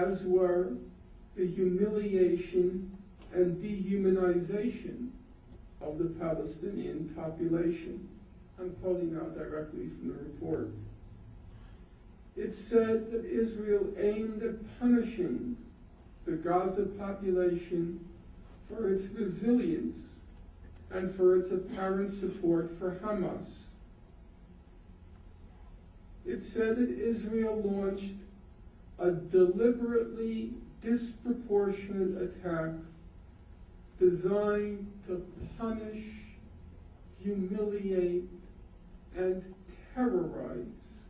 as were the humiliation and dehumanization of the Palestinian population. I'm quoting now directly from the report. It said that Israel aimed at punishing the Gaza population for its resilience and for its apparent support for Hamas. It said that Israel launched a deliberately disproportionate attack designed to punish, humiliate, and terrorize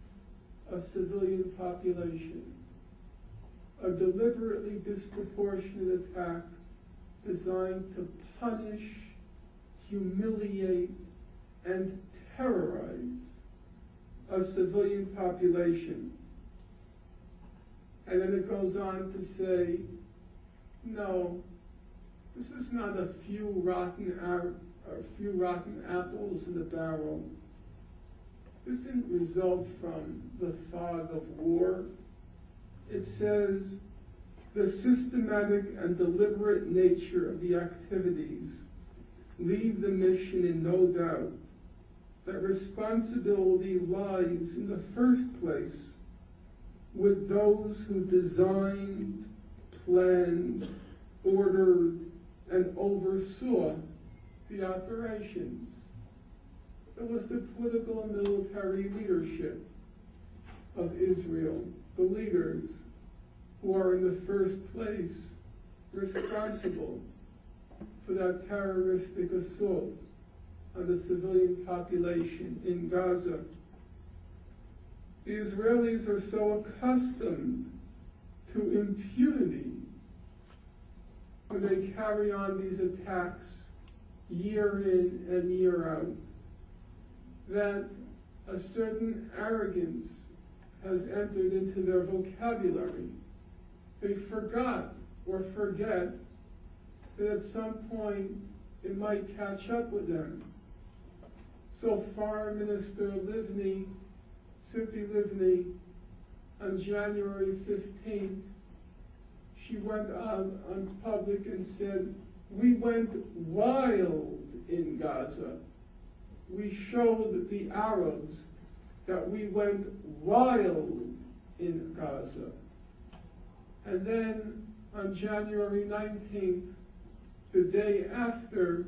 a civilian population. A deliberately disproportionate attack designed to punish, humiliate, and terrorize a civilian population. And then it goes on to say, no, this is not a few rotten apples in the barrel. This didn't result from the fog of war. It says the systematic and deliberate nature of the activities leave the mission in no doubt that responsibility lies in the first place with those who designed, planned, ordered, and oversaw the operations. It was the political and military leadership of Israel, the leaders who are in the first place responsible for that terroristic assault on the civilian population in Gaza. The Israelis are so accustomed to impunity when they carry on these attacks year in and year out, that a certain arrogance has entered into their vocabulary. They forgot or forget that at some point it might catch up with them. So Foreign Minister Livni, Tzipi Livni, on January 15th, she went on public and said, "We went wild in Gaza. We showed the Arabs that we went wild in Gaza." And then on January 19th, the day after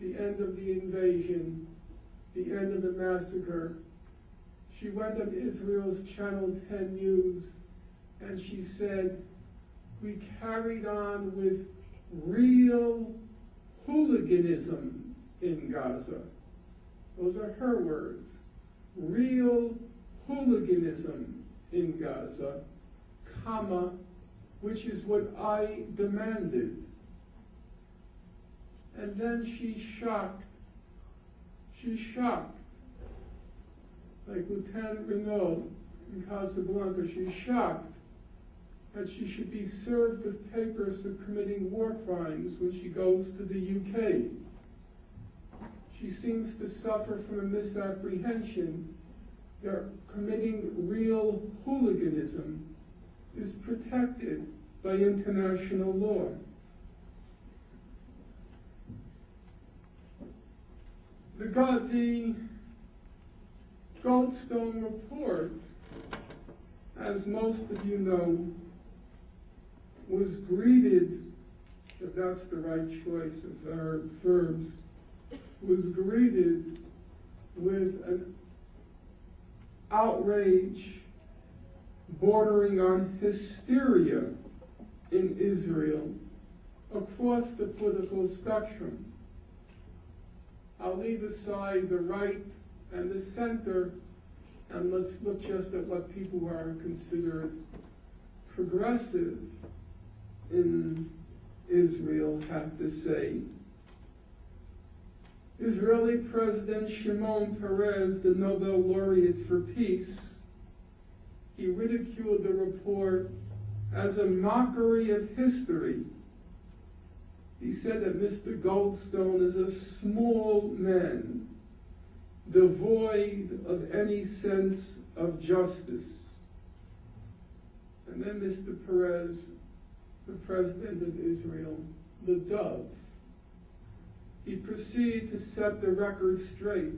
the end of the invasion, the end of the massacre, she went on Israel's Channel 10 News and she said, "We carried on with real hooliganism in Gaza." Those are her words. Real hooliganism in Gaza, comma, which is what I demanded. And then she's shocked. She's shocked. Like Lieutenant Renault in Casablanca, she's shocked that she should be served with papers for committing war crimes when she goes to the UK. She seems to suffer from a misapprehension that committing real hooliganism is protected by international law. The Goldstone report, as most of you know, was greeted, if that's the right choice of verbs, was greeted with an outrage bordering on hysteria in Israel across the political spectrum. I'll leave aside the right and the center, and let's look just at what people who are considered progressive in Israel have to say. Israeli President Shimon Peres, the Nobel laureate for peace, he ridiculed the report as a mockery of history. He said that Mr. Goldstone is a small man, devoid of any sense of justice. And then Mr. Perez, the president of Israel, the dove, he proceeded to set the record straight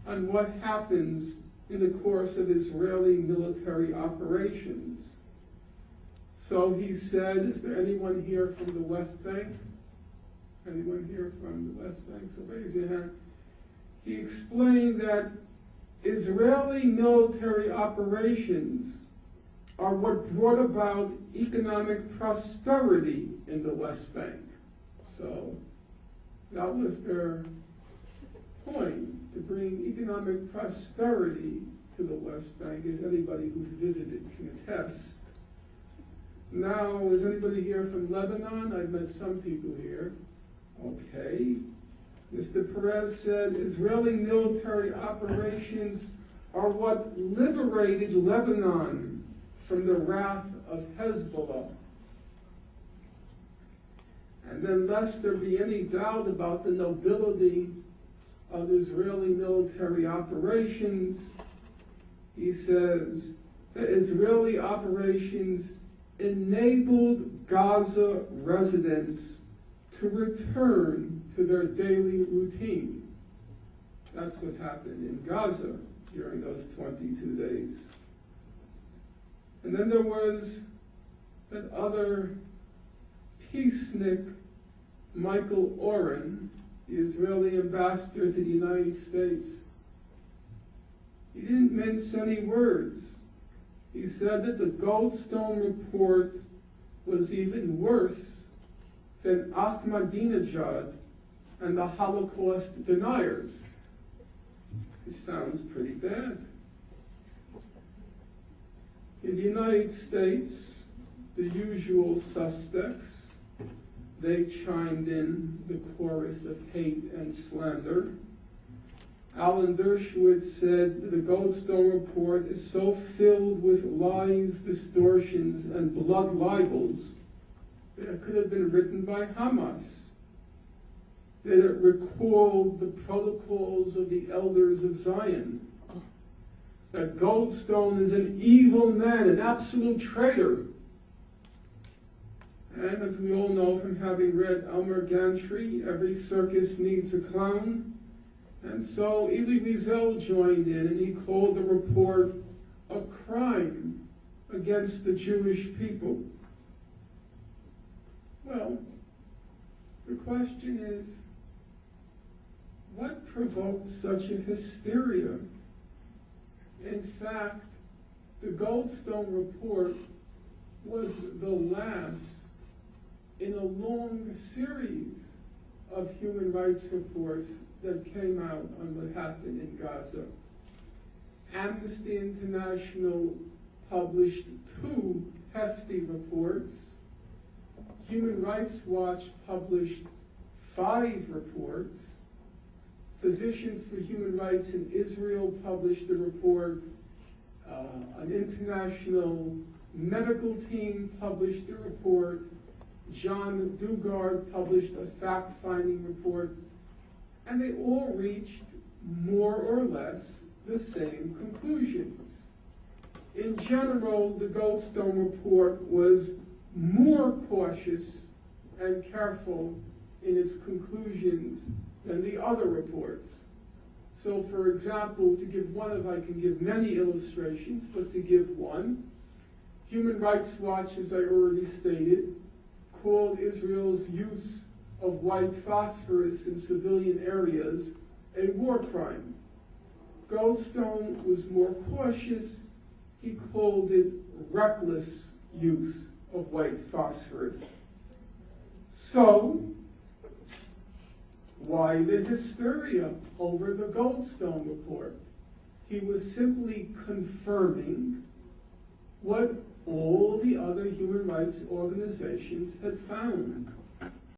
on what happens in the course of Israeli military operations. So he said, is there anyone here from the West Bank? Anyone here from the West Bank? So raise your hand. He explained that Israeli military operations are what brought about economic prosperity in the West Bank. So that was their point, to bring economic prosperity to the West Bank, as anybody who's visited can attest. Now, is anybody here from Lebanon? I've met some people here. Okay. Mr. Perez said Israeli military operations are what liberated Lebanon from the wrath of Hezbollah. And then, lest there be any doubt about the nobility of Israeli military operations, he says that Israeli operations enabled Gaza residents to return to their daily routine. That's what happened in Gaza during those 22 days. And then there was that other peacenik, Michael Oren, the Israeli ambassador to the United States. He didn't mince any words. He said that the Goldstone report was even worse than Ahmadinejad and the Holocaust deniers. It sounds pretty bad. In the United States, the usual suspects, they chimed in the chorus of hate and slander. Alan Dershowitz said the Goldstone report is so filled with lies, distortions, and blood libels that it could have been written by Hamas, that it recalled the protocols of the elders of Zion, that Goldstone is an evil man, an absolute traitor. And as we all know from having read Elmer Gantry, every circus needs a clown. And so Elie Wiesel joined in, and he called the report a crime against the Jewish people. Well, the question is, what provoked such a hysteria? In fact, the Goldstone report was the last in a long series of human rights reports that came out on what happened in Gaza. Amnesty International published 2 hefty reports. Human Rights Watch published 5 reports. Physicians for Human Rights in Israel published a report. An international medical team published a report. John Dugard published a fact-finding report. And they all reached more or less the same conclusions. In general, the Goldstone report was more cautious and careful in its conclusions than the other reports. So, for example, to give one I can give many illustrations, but to give one, Human Rights Watch, as I already stated, called Israel's use of white phosphorus in civilian areas a war crime. Goldstone was more cautious. He called it reckless use of white phosphorus. So, why the hysteria over the Goldstone report? He was simply confirming what all the other human rights organizations had found.